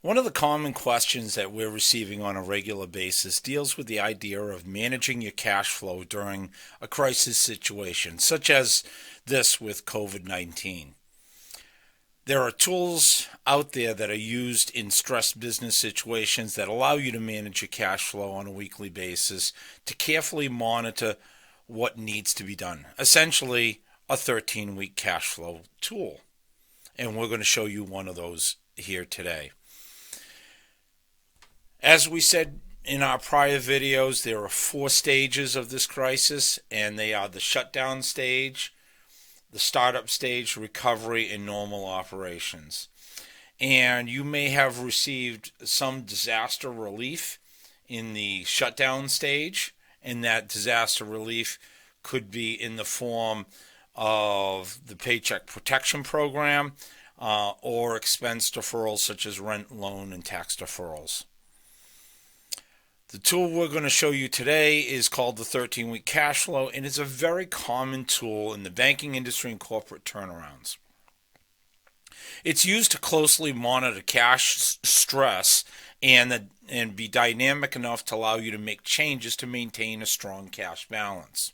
One of the common questions that we're receiving on a regular basis deals with the idea of managing your cash flow during a crisis situation, such as this with COVID-19. There are tools out there that are used in stressed business situations that allow you to manage your cash flow on a weekly basis to carefully monitor what needs to be done. Essentially, a 13-week cash flow tool. And we're going to show you one of those here today. As we said in our prior videos, there are 4 stages of this crisis, and they are the shutdown stage, the startup stage, recovery, and normal operations. And you may have received some disaster relief in the shutdown stage, and that disaster relief could be in the form of the Paycheck Protection Program or expense deferrals such as rent, loan, and tax deferrals. The tool we're going to show you today is called the 13-week cash flow, and it's a very common tool in the banking industry and corporate turnarounds. It's used to closely monitor cash stress and be dynamic enough to allow you to make changes to maintain a strong cash balance.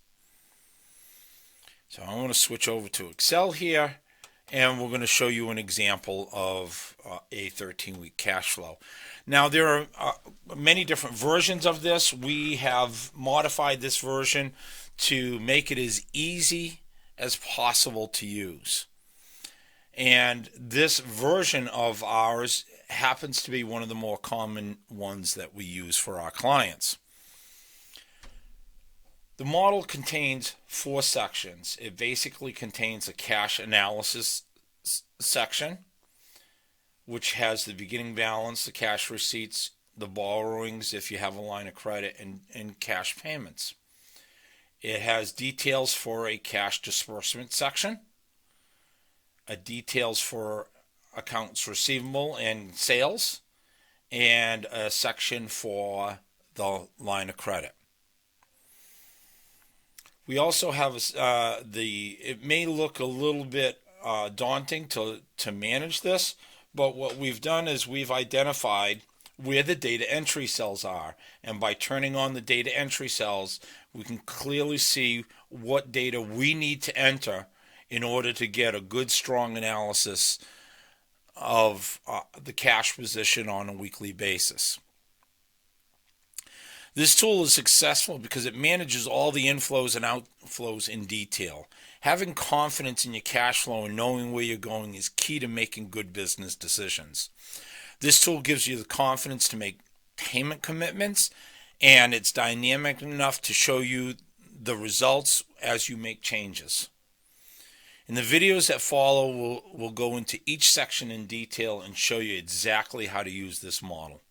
So I want to switch over to Excel here, and we're going to show you an example of a 13-week cash flow. Now, there are many different versions of this. We have modified this version to make it as easy as possible to use. And this version of ours happens to be one of the more common ones that we use for our clients. The model contains 4 sections. It basically contains a cash analysis section, which has the beginning balance, the cash receipts, the borrowings if you have a line of credit, and cash payments. It has details for a cash disbursement section, details for accounts receivable and sales, and a section for the line of credit. We also have it may look a little bit daunting to manage this, but what we've done is we've identified where the data entry cells are, and by turning on the data entry cells, we can clearly see what data we need to enter in order to get a good, strong analysis of the cash position on a weekly basis. This tool is successful because it manages all the inflows and outflows in detail. Having confidence in your cash flow and knowing where you're going is key to making good business decisions. This tool gives you the confidence to make payment commitments, and it's dynamic enough to show you the results as you make changes. In the videos that follow, we'll go into each section in detail and show you exactly how to use this model.